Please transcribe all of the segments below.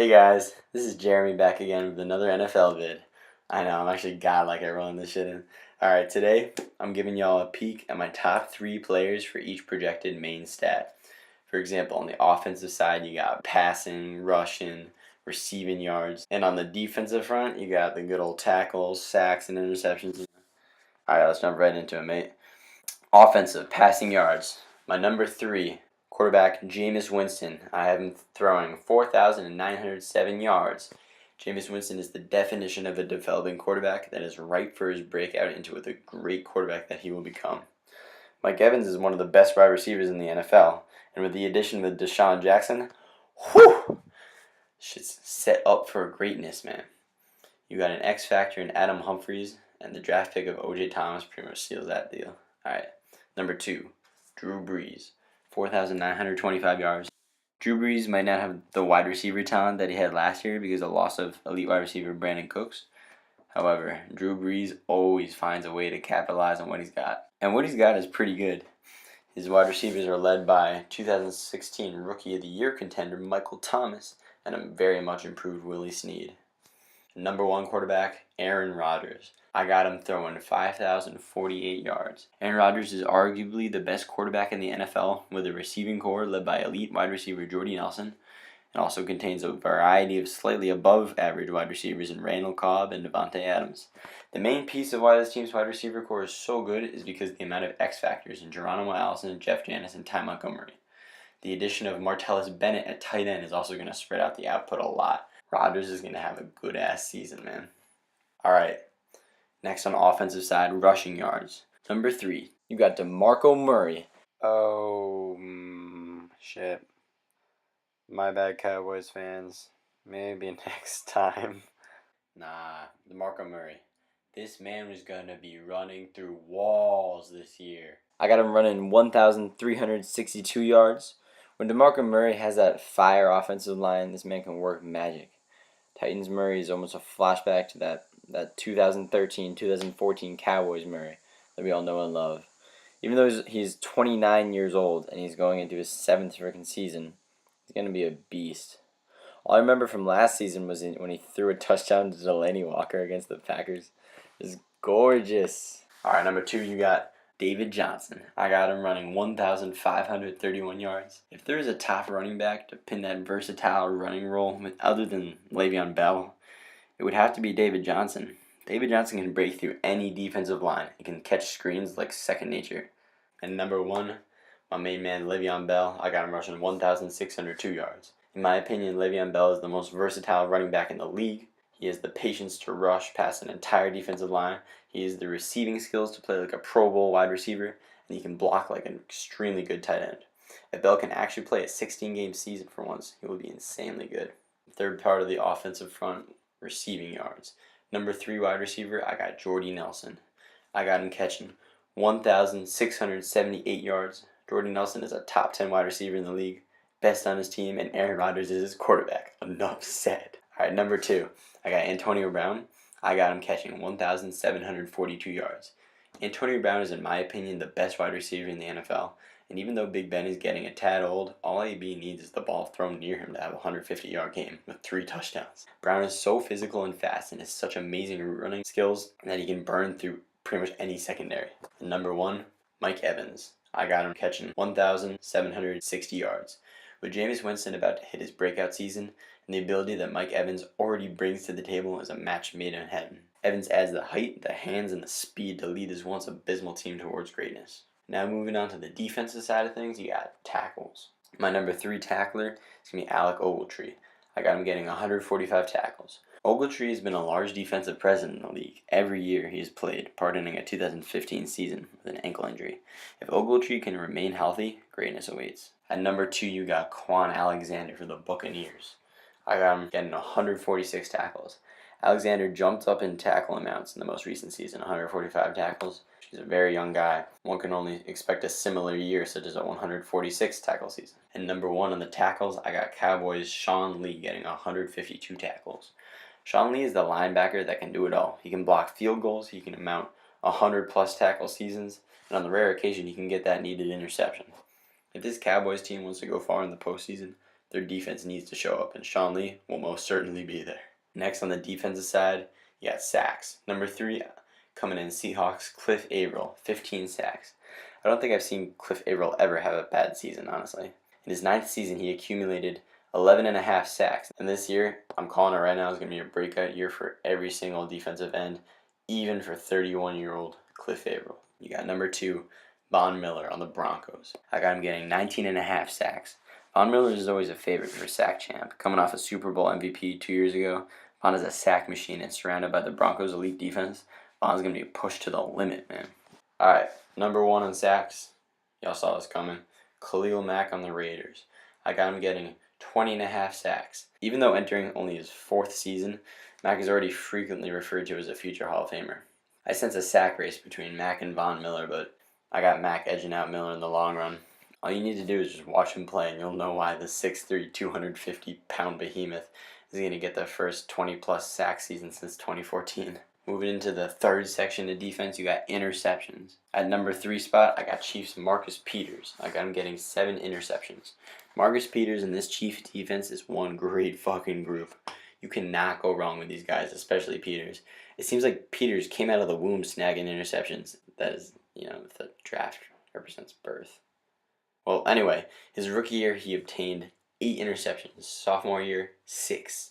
Hey guys, this is Jeremy back again with another NFL vid. I know, I'm actually godlike at rolling this shit in. Alright, today I'm giving y'all a peek at my top 3 players for each projected main stat. For example, on the offensive side, you got passing, rushing, receiving yards. And on the defensive front, you got the good old tackles, sacks, and interceptions. Alright, let's jump right into it, mate. Offensive, passing yards. My number 3, quarterback Jameis Winston. I have him throwing 4,907 yards. Jameis Winston is the definition of a developing quarterback that is ripe for his breakout into the great quarterback that he will become. Mike Evans is one of the best wide receivers in the NFL, and with the addition of Deshaun Jackson, whew, shit's set up for greatness, man. You got an X factor in Adam Humphries, and the draft pick of O.J. Thomas pretty much seals that deal. Alright, number 2, Drew Brees, 4,925 yards. Drew Brees might not have the wide receiver talent that he had last year because of the loss of elite wide receiver Brandon Cooks. However, Drew Brees always finds a way to capitalize on what he's got. And what he's got is pretty good. His wide receivers are led by 2016 Rookie of the Year contender Michael Thomas and a very much improved Willie Snead. Number 1 quarterback, Aaron Rodgers. I got him throwing 5,048 yards. Aaron Rodgers is arguably the best quarterback in the NFL with a receiving core led by elite wide receiver Jordy Nelson, and also contains a variety of slightly above average wide receivers in Randall Cobb and Devontae Adams. The main piece of why this team's wide receiver core is so good is because of the amount of X factors in Geronimo Allison, Jeff Janis, and Ty Montgomery. The addition of Martellus Bennett at tight end is also going to spread out the output a lot. Rodgers is going to have a good-ass season, man. Alright, next on the offensive side, rushing yards. Number 3, you got DeMarco Murray. Shit. My bad, Cowboys fans. Maybe next time. Nah, DeMarco Murray. This man was going to be running through walls this year. I got him running 1,362 yards. When DeMarco Murray has that fire offensive line, this man can work magic. Titans Murray is almost a flashback to that 2013-2014 Cowboys Murray that we all know and love. Even though he's 29 years old and he's going into his 7th freaking season, he's going to be a beast. All I remember from last season was when he threw a touchdown to Delaney Walker against the Packers. It was gorgeous. Alright, number 2, you got David Johnson. I got him running 1,531 yards. If there is a top running back to pin that versatile running role other than Le'Veon Bell, it would have to be David Johnson. David Johnson can break through any defensive line. He can catch screens like second nature. And number 1, my main man Le'Veon Bell. I got him rushing 1,602 yards. In my opinion, Le'Veon Bell is the most versatile running back in the league. He has the patience to rush past an entire defensive line. He has the receiving skills to play like a Pro Bowl wide receiver, and he can block like an extremely good tight end. If Bell can actually play a 16-game season for once, he will be insanely good. Third part of the offensive front, receiving yards. Number 3 wide receiver, I got Jordy Nelson. I got him catching 1,678 yards. Jordy Nelson is a top 10 wide receiver in the league, best on his team, and Aaron Rodgers is his quarterback. Enough said. Alright, number 2, I got Antonio Brown. I got him catching 1,742 yards. Antonio Brown is, in my opinion, the best wide receiver in the NFL, and even though Big Ben is getting a tad old, all AB needs is the ball thrown near him to have a 150-yard game with 3 touchdowns. Brown is so physical and fast and has such amazing running skills that he can burn through pretty much any secondary. And number 1, Mike Evans. I got him catching 1,760 yards. With Jameis Winston about to hit his breakout season, and the ability that Mike Evans already brings to the table is a match made in heaven. Evans adds the height, the hands, and the speed to lead his once abysmal team towards greatness. Now moving on to the defensive side of things, you got tackles. My number 3 tackler is going to be Alec Ogletree. I got him getting 145 tackles. Ogletree has been a large defensive presence in the league. Every year he has played, pardoning a 2015 season with an ankle injury. If Ogletree can remain healthy, greatness awaits. At number 2, you got Quan Alexander for the Buccaneers. I got him getting 146 tackles. Alexander jumped up in tackle amounts in the most recent season, 145 tackles. He's a very young guy. One can only expect a similar year, such as a 146 tackle season. And number 1 on the tackles, I got Cowboys' Sean Lee getting 152 tackles. Sean Lee is the linebacker that can do it all. He can block field goals, he can mount 100-plus tackle seasons, and on the rare occasion, he can get that needed interception. If this Cowboys team wants to go far in the postseason, their defense needs to show up, and Sean Lee will most certainly be there. Next on the defensive side, you got sacks. Number 3, coming in Seahawks, Cliff Averill, 15 sacks. I don't think I've seen Cliff Averill ever have a bad season, honestly. In his 9th season, he accumulated 11.5 sacks. And this year, I'm calling it right now, is going to be a breakout year for every single defensive end, even for 31-year-old Cliff Averill. You got number 2, Von Miller on the Broncos. I got him getting 19.5 sacks. Von Miller is always a favorite for sack champ. Coming off a Super Bowl MVP 2 years ago, Von is a sack machine, and surrounded by the Broncos' elite defense, Von's going to be pushed to the limit, man. Alright, number 1 on sacks. Y'all saw this coming. Khalil Mack on the Raiders. I got him getting 20.5 sacks. Even though entering only his 4th season, Mack is already frequently referred to as a future Hall of Famer. I sense a sack race between Mack and Von Miller, but I got Mack edging out Miller in the long run. All you need to do is just watch him play, and you'll know why the 6'3", 250-pound behemoth is going to get the first 20-plus sack season since 2014. Moving into the third section of defense, you got interceptions. At number 3 spot, I got Chiefs Marcus Peters. I got him getting 7 interceptions. Marcus Peters and this Chiefs defense is one great fucking group. You cannot go wrong with these guys, especially Peters. It seems like Peters came out of the womb snagging interceptions. That is, if the draft represents birth. Well, anyway, his rookie year, he obtained 8 interceptions. Sophomore year, 6.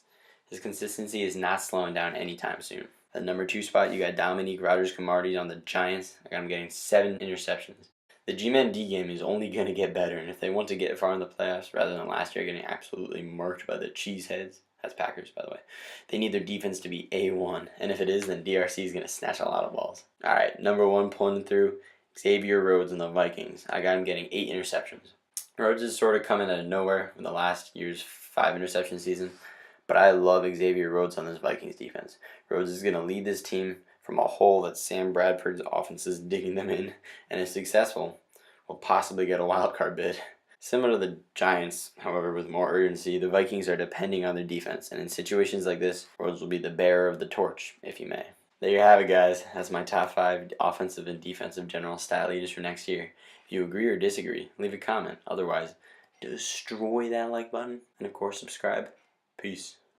His consistency is not slowing down anytime soon. At number 2 spot, you got Dominique Rodgers-Cromartie on the Giants. I got him getting 7 interceptions. The G-Man D game is only going to get better, and if they want to get far in the playoffs rather than last year getting absolutely murked by the Cheeseheads, that's Packers, by the way, they need their defense to be A1, and if it is, then DRC is going to snatch a lot of balls. Alright, number 1 pulling through, Xavier Rhodes on the Vikings. I got him getting 8 interceptions. Rhodes is sort of coming out of nowhere in the last year's 5 interception season, but I love Xavier Rhodes on this Vikings defense. Rhodes is going to lead this team from a hole that Sam Bradford's offense is digging them in, and if successful, will possibly get a wild card bid. Similar to the Giants, however, with more urgency, the Vikings are depending on their defense, and in situations like this, Rhodes will be the bearer of the torch, if you may. There you have it, guys. That's my top 5 offensive and defensive general stat leaders for next year. If you agree or disagree, leave a comment. Otherwise, destroy that like button, and of course, subscribe. Peace.